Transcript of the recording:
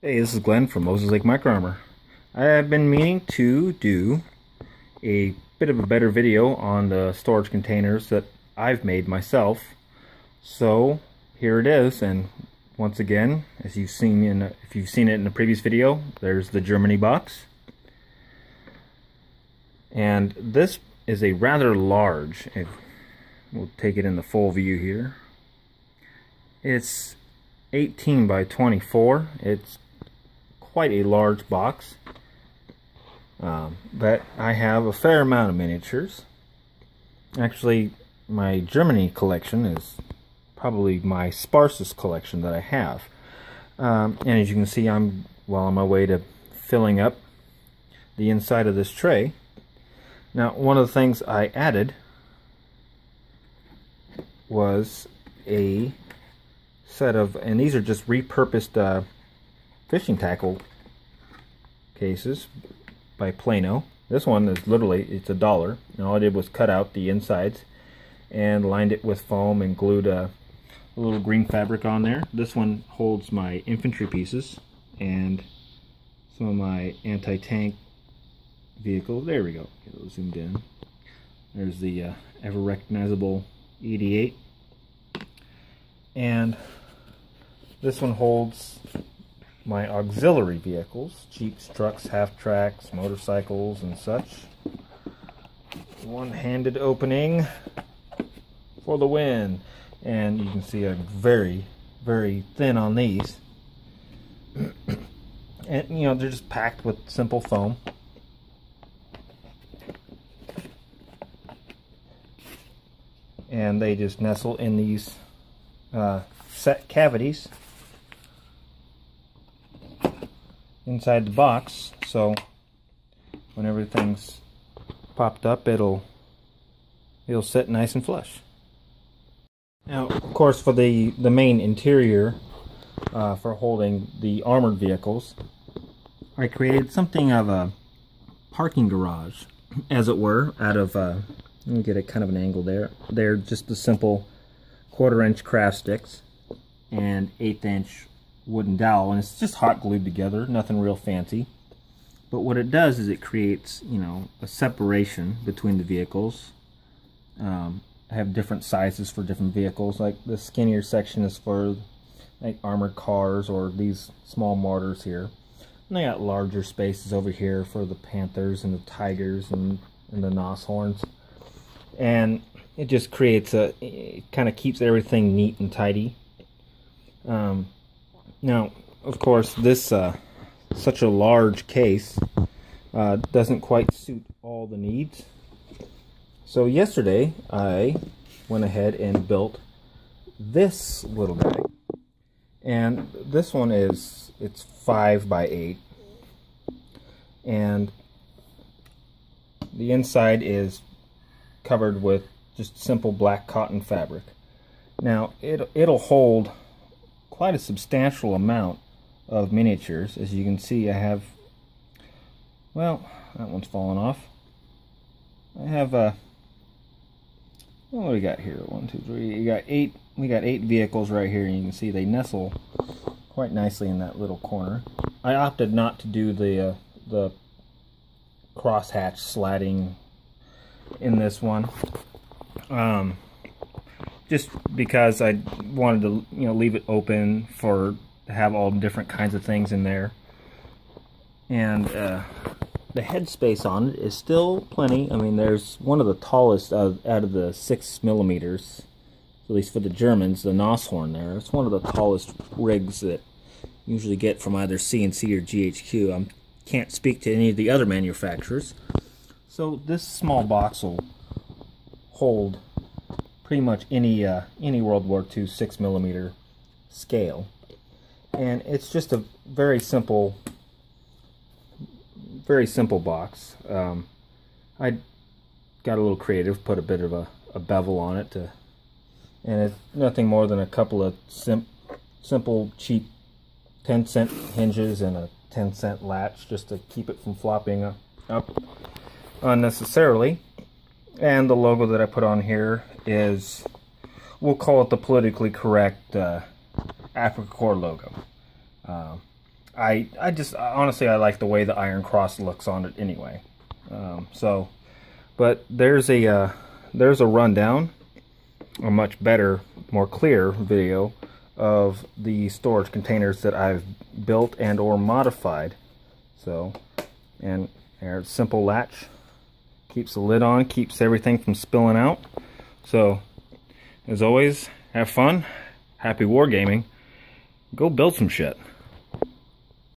Hey, this is Glenn from Moses Lake Micro Armor. I have been meaning to do a bit of a better video on the storage containers that I've made myself. So here it is, and once again, as you've seen if you've seen it in the previous video, there's the Germany box. And this is a rather large, we'll take it in the full view here. It's 18 by 24. It's quite a large box, but I have a fair amount of miniatures. Actually, my Germany collection is probably my sparsest collection that I have. And as you can see, I'm well on my way to filling up the inside of this tray. Now, one of the things I added was a set of, and these are just repurposed fishing tackle cases by Plano. This one is literally, it's $1, and all I did was cut out the insides and lined it with foam and glued a little green fabric on there. This one holds my infantry pieces and some of my anti-tank vehicles. There we go, get those zoomed in. There's the ever recognizable ED8, and this one holds my auxiliary vehicles, jeeps, trucks, half-tracks, motorcycles, and such. One-handed opening for the win. And you can see I'm very, very thin on these. And, you know, they're just packed with simple foam. And they just nestle in these set cavities inside the box, so when everything's popped up, it'll sit nice and flush. Now, of course, for the main interior for holding the armored vehicles, I created something of a parking garage, as it were, out of let me get a kind of an angle there. They're just the simple 1/4-inch craft sticks and 1/8-inch wooden dowel, and it's just hot glued together, nothing real fancy. But what it does is it creates, you know, a separation between the vehicles. I have different sizes for different vehicles. Like the skinnier section is for like armored cars or these small mortars here. And I got larger spaces over here for the Panthers and the Tigers and the Nashorns. And it just creates it kind of keeps everything neat and tidy. Now, of course, this such a large case doesn't quite suit all the needs. So yesterday, I went ahead and built this little guy. And this one it's 5 by 8. And the inside is covered with just simple black cotton fabric. Now, it'll hold quite a substantial amount of miniatures. As you can see, I have, well, that one's fallen off. I have what do we got here? 1, 2, 3. We got 8 vehicles right here, and you can see they nestle quite nicely in that little corner. I opted not to do the crosshatch slatting in this one. Just because I wanted to, you know, leave it open to have all different kinds of things in there. And the headspace on it is still plenty. I mean, there's one of the tallest out of the 6mm, at least for the Germans, the Nashorn there. It's one of the tallest rigs that you usually get from either CNC or GHQ. I can't speak to any of the other manufacturers. So this small box will hold pretty much any World War II 6mm scale, and it's just a very simple box. I got a little creative, put a bit of a bevel on it, and it's nothing more than a couple of simple cheap 10-cent hinges and a 10-cent latch just to keep it from flopping up unnecessarily. And the logo that I put on here is, we'll call it the politically correct Africa Corps logo. I just honestly I like the way the iron cross looks on it anyway. But there's a rundown, a much better, more clear video of the storage containers that I've built and or modified. So, and there's a simple latch, keeps the lid on, keeps everything from spilling out. So, as always, have fun, happy wargaming, go build some shit.